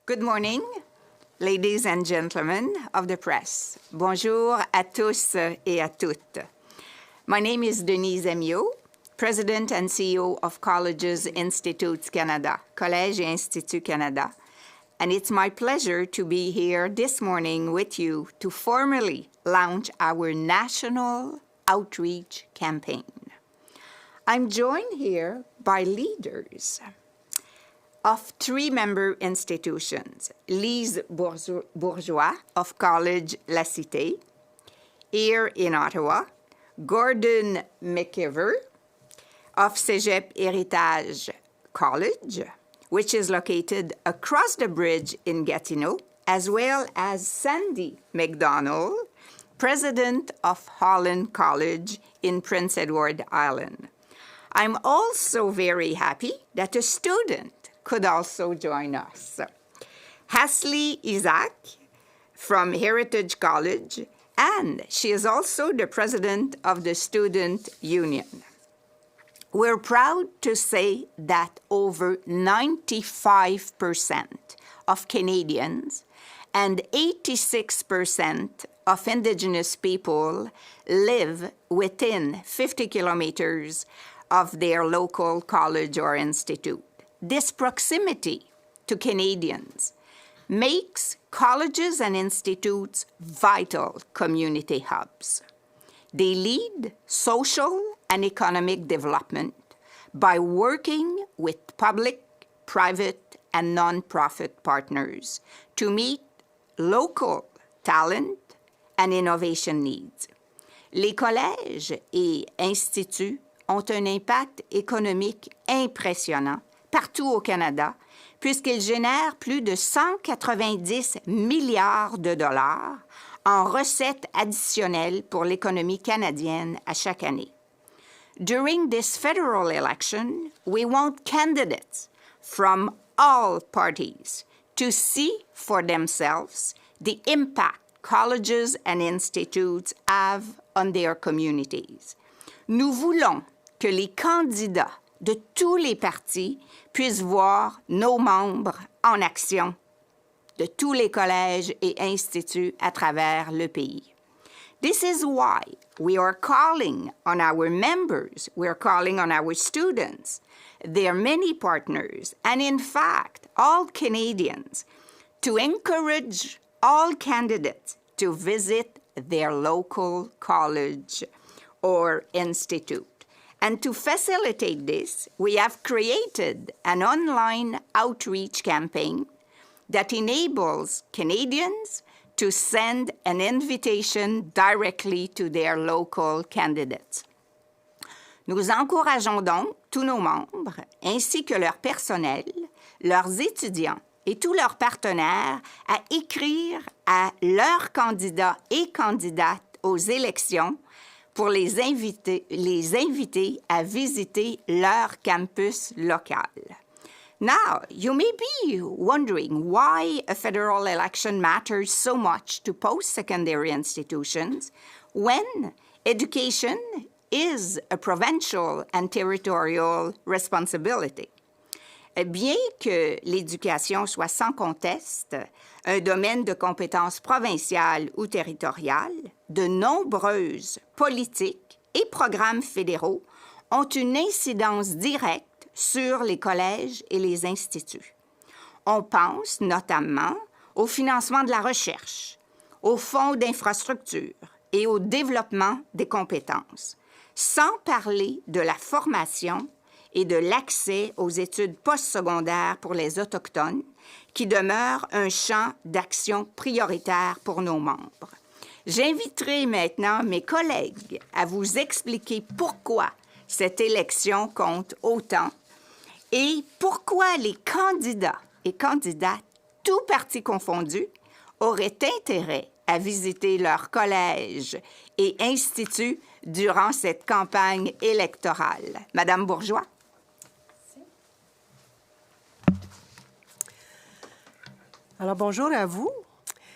Good morning, ladies and gentlemen of the press. Bonjour à tous et à toutes. My name is Denise Amyot, President and CEO of Colleges, Institutes Canada, Collèges et Instituts Canada. And it's my pleasure to be here this morning with you to formally launch our national outreach campaign. I'm joined here by leaders of three member institutions, Lise Bourgeois of Collège, la Cité, here in Ottawa, Gordon McIvor of Cégep Héritage College, which is located across the bridge in Gatineau, as well as Sandy MacDonald, president of Holland College in Prince Edward Island. I'm also very happy that a student could also join us. Asli Isaaq from Heritage College, and she is also the president of the Student Union. We're proud to say that over 95% of Canadians and 86% of Indigenous people live within 50 kilometers of their local college or institute. This proximity to Canadians makes colleges and institutes vital community hubs. They lead social and economic development by working with public, private, and nonprofit partners to meet local talent and innovation needs. Les collèges et instituts ont un impact économique impressionnant partout au Canada, puisqu'ils génèrent plus de 190 milliards de dollars en recettes additionnelles pour l'économie canadienne à chaque année. During this federal election, we want candidates from all parties to see for themselves the impact colleges and institutes have on their communities. Nous voulons que les candidats de tous les partis puissent voir nos membres en action de tous les collèges et instituts à travers le pays. This is why we are calling on our members, we are calling on our students, their many partners, and in fact, all Canadians, to encourage all candidates to visit their local college or institute. And to facilitate this, we have created an online outreach campaign that enables Canadians to send an invitation directly to their local candidates. Nous encourageons donc tous nos membres, ainsi que leur personnel, leurs étudiants et tous leurs partenaires à écrire à leurs candidats et candidates aux élections pour les inviter à visiter leur campus local. Now, you may be wondering why a federal election matters so much to post-secondary institutions when education is a provincial and territorial responsibility. Bien que l'éducation soit sans conteste un domaine de compétences provinciales ou territoriales, de nombreuses politiques et programmes fédéraux ont une incidence directe sur les collèges et les instituts. On pense notamment au financement de la recherche, aux fonds d'infrastructure et au développement des compétences, sans parler de la formation et de l'accès aux études postsecondaires pour les Autochtones, qui demeure un champ d'action prioritaire pour nos membres. J'inviterai maintenant mes collègues à vous expliquer pourquoi cette élection compte autant et pourquoi les candidats et candidates, tous partis confondus, auraient intérêt à visiter leurs collèges et instituts durant cette campagne électorale. Madame Bourgeois. Alors, bonjour à vous.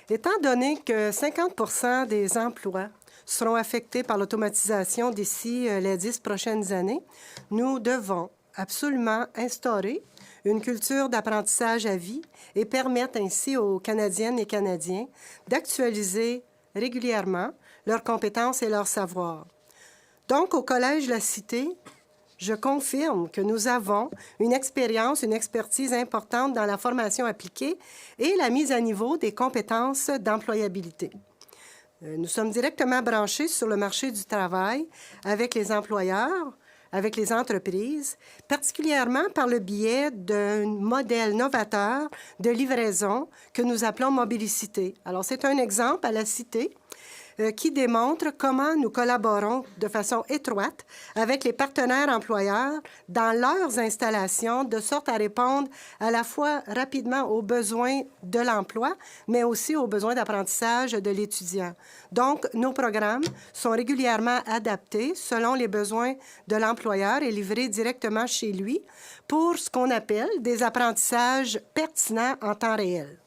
Étant donné que 50% des emplois seront affectés par l'automatisation d'ici les 10 prochaines années, nous devons absolument instaurer une culture d'apprentissage à vie et permettent ainsi aux Canadiennes et Canadiens d'actualiser régulièrement leurs compétences et leurs savoirs. Donc, au Collège La Cité, je confirme que nous avons une expérience, une expertise importante dans la formation appliquée et la mise à niveau des compétences d'employabilité. Nous sommes directement branchés sur le marché du travail avec les employeurs, avec les entreprises, particulièrement par le biais d'un modèle novateur de livraison que nous appelons Mobilicité. Alors, c'est un exemple à la Cité qui démontre comment nous collaborons de façon étroite avec les partenaires employeurs dans leurs installations, de sorte à répondre à la fois rapidement aux besoins de l'emploi, mais aussi aux besoins d'apprentissage de l'étudiant. Donc, nos programmes sont régulièrement adaptés selon les besoins de l'employeur et livrés directement chez lui pour ce qu'on appelle des apprentissages pertinents en temps réel.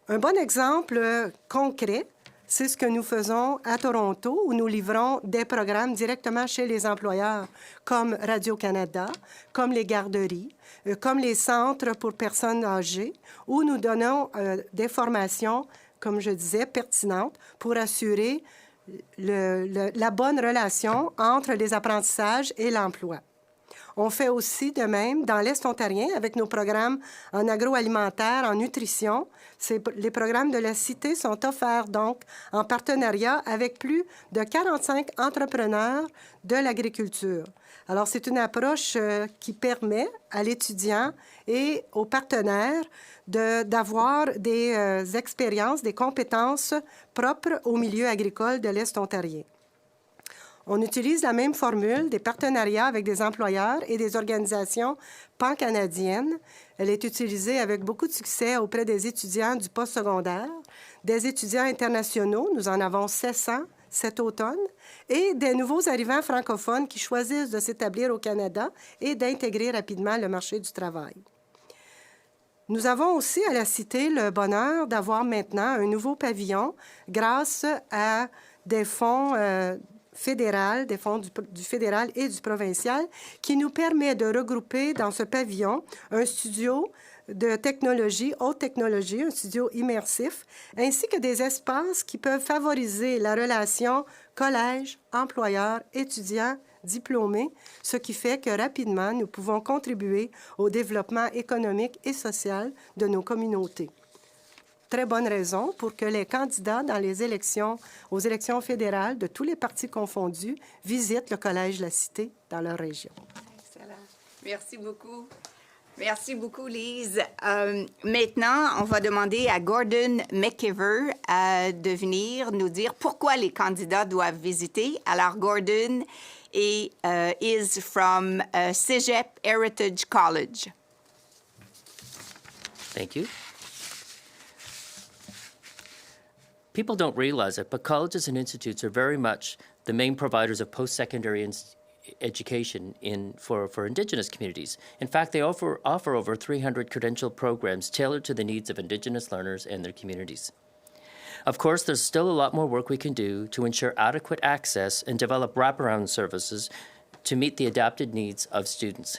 Un bon exemple concret, c'est ce que nous faisons à Toronto, où nous livrons des programmes directement chez les employeurs, comme Radio-Canada, comme les garderies, comme les centres pour personnes âgées, où nous donnons des formations, comme je disais, pertinentes pour assurer la bonne relation entre les apprentissages et l'emploi. On fait aussi de même dans l'Est ontarien avec nos programmes en agroalimentaire, en nutrition. Les programmes de la Cité sont offerts donc en partenariat avec plus de 45 entrepreneurs de l'agriculture. Alors, c'est une approche qui permet à l'étudiant et aux partenaires d'avoir des expériences, des compétences propres au milieu agricole de l'Est ontarien. On utilise la même formule des partenariats avec des employeurs et des organisations pan-canadiennes. Elle est utilisée avec beaucoup de succès auprès des étudiants du postsecondaire, des étudiants internationaux, nous en avons 700 cet automne, et des nouveaux arrivants francophones qui choisissent de s'établir au Canada et d'intégrer rapidement le marché du travail. Nous avons aussi à la Cité le bonheur d'avoir maintenant un nouveau pavillon grâce à des fonds fédéral, des fonds du fédéral et du provincial, qui nous permet de regrouper dans ce pavillon un studio de technologie, haute technologie, un studio immersif, ainsi que des espaces qui peuvent favoriser la relation collège, employeur, étudiant, diplômés, ce qui fait que rapidement, nous pouvons contribuer au développement économique et social de nos communautés. Très bonne raison pour que les candidats dans les élections, aux élections fédérales de tous les partis confondus visitent le Collège La Cité dans leur région. Excellent. Merci beaucoup. Merci beaucoup, Lise. Maintenant, on va demander à Gordon McIvor de venir nous dire pourquoi les candidats doivent visiter. Alors, Gordon is from Cégep Heritage College. Thank you. People don't realize it, but colleges and institutes are very much the main providers of post-secondary education for Indigenous communities. In fact, they offer over 300 credential programs tailored to the needs of Indigenous learners and their communities. Of course, there's still a lot more work we can do to ensure adequate access and develop wraparound services to meet the adapted needs of students.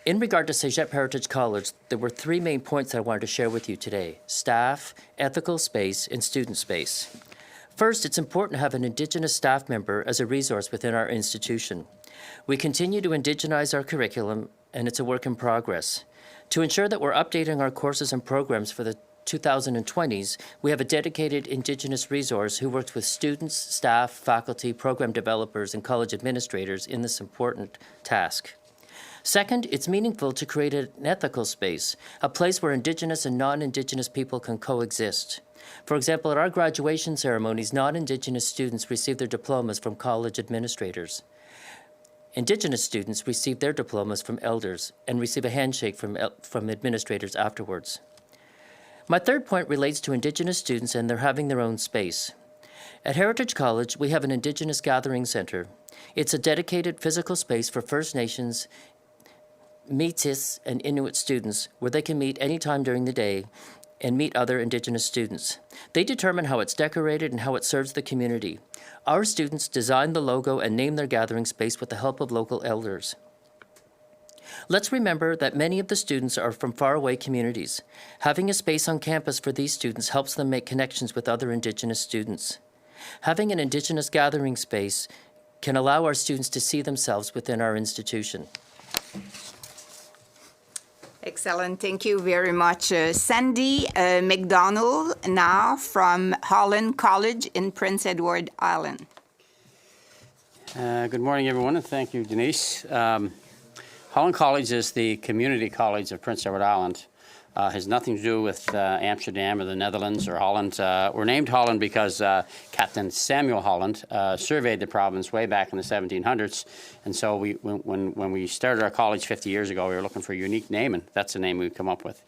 In regard to Cégep Heritage College, there were three main points that I wanted to share with you today: staff, ethical space, and student space. First, it's important to have an Indigenous staff member as a resource within our institution. We continue to indigenize our curriculum, and it's a work in progress. To ensure that we're updating our courses and programs for the 2020s, we have a dedicated Indigenous resource who works with students, staff, faculty, program developers, and college administrators in this important task. Second, it's meaningful to create an ethical space, a place where Indigenous and non-Indigenous people can coexist. For example, at our graduation ceremonies, non-Indigenous students receive their diplomas from college administrators. Indigenous students receive their diplomas from elders and receive a handshake from administrators afterwards. My third point relates to Indigenous students and their having their own space. At Heritage College, we have an Indigenous Gathering Center. It's a dedicated physical space for First Nations, Métis, and Inuit students where they can meet anytime during the day and meet other Indigenous students. They determine how it's decorated and how it serves the community. Our students design the logo and name their gathering space with the help of local elders. Let's remember that many of the students are from faraway communities. Having a space on campus for these students helps them make connections with other Indigenous students. Having an Indigenous gathering space can allow our students to see themselves within our institution. Excellent. Thank you very much. Sandy MacDonald now from Holland College in Prince Edward Island. Good morning, everyone, and thank you, Denise. Holland College is the community college of Prince Edward Island. Has nothing to do with Amsterdam or the Netherlands or Holland. We're named Holland because Captain Samuel Holland surveyed the province way back in the 1700s. And so when we started our college 50 years ago, we were looking for a unique name, and that's the name we've come up with.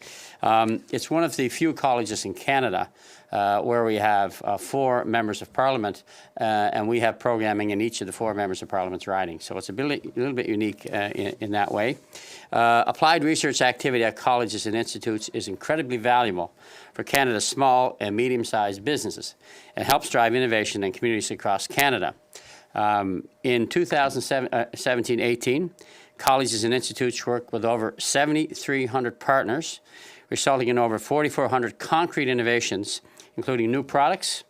It's one of the few colleges in Canada where we have 4 members of parliament, and we have programming in each of the 4 members of parliament's riding. So it's a little bit unique in that way. Applied research activity at colleges and institutes is incredibly valuable for Canada's small and medium-sized businesses. It helps drive innovation in communities across Canada. In 2017-18, colleges and institutes worked with over 7,300 partners, resulting in over 4,400 concrete innovations, including new products,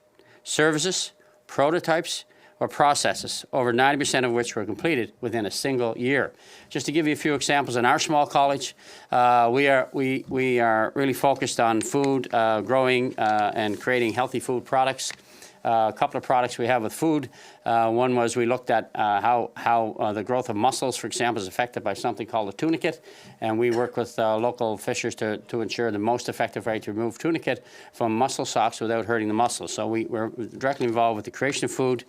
services, prototypes, or processes, over 90% of which were completed within a single year. Just to give you a few examples, in our small college, we are really focused on food, growing and creating healthy food products. A couple of products we have with food. One was we looked at how the growth of mussels, for example, is affected by something called a tunicate, and we work with local fishers to ensure the most effective way to remove tunicate from mussel socks without hurting the mussels. So we're directly involved with the creation of food.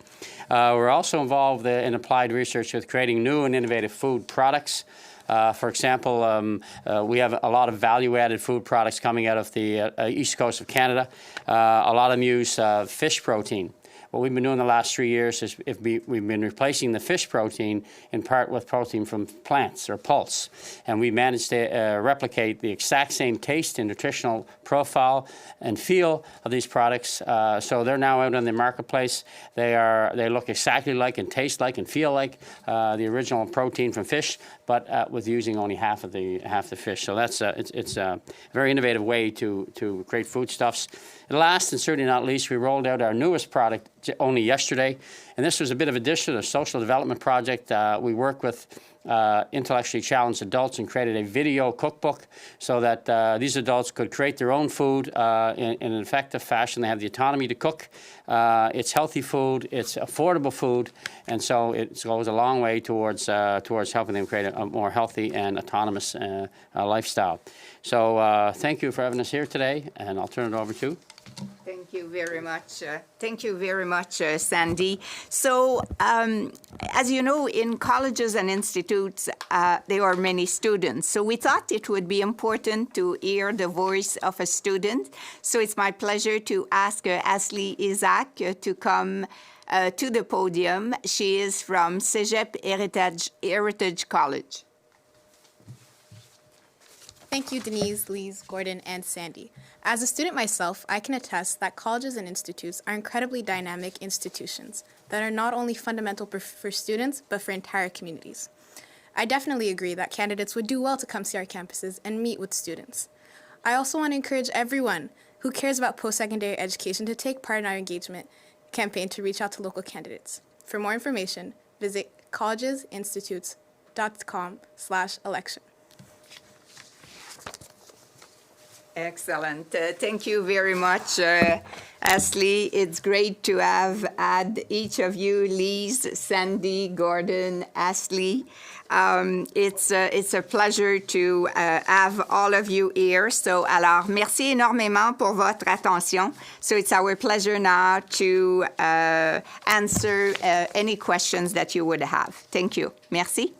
We're also involved in applied research with creating new and innovative food products. For example, we have a lot of value-added food products coming out of the east coast of Canada. A lot of them use fish protein. What we've been doing the last 3 years is we've been replacing the fish protein in part with protein from plants or pulse. And we managed to replicate the exact same taste and nutritional profile and feel of these products. So they're now out in the marketplace. They look exactly like and taste like and feel like the original protein from fish, but with using only half the fish. So that's it's a very innovative way to create foodstuffs. And last and certainly not least, we rolled out our newest product only yesterday, and this was a bit of addition, a social development project. We work with intellectually challenged adults and created a video cookbook so that these adults could create their own food in an effective fashion. They have the autonomy to cook. It's healthy food, it's affordable food, and so it goes a long way towards helping them create a more healthy and autonomous lifestyle. So thank you for having us here today, and I'll turn it over to. Thank you very much. Thank you very much, Sandy. So, as you know, in colleges and institutes, there are many students. So we thought it would be important to hear the voice of a student. So it's my pleasure to ask Asli Isaaq to come to the podium. She is from Cégep Heritage College. Thank you, Denise, Lise, Gordon, and Sandy. As a student myself, I can attest that colleges and institutes are incredibly dynamic institutions that are not only fundamental for students, but for entire communities. I definitely agree that candidates would do well to come see our campuses and meet with students. I also want to encourage everyone who cares about post-secondary education to take part in our engagement campaign to reach out to local candidates. For more information, visit collegesinstitutes.com/election. Excellent. Thank you very much, Asli. It's great to have had each of you, Lise, Sandy, Gordon, Asli. It's a pleasure to have all of you here. So, alors, merci énormément pour votre attention. So it's our pleasure now to answer any questions that you would have. Thank you. Merci.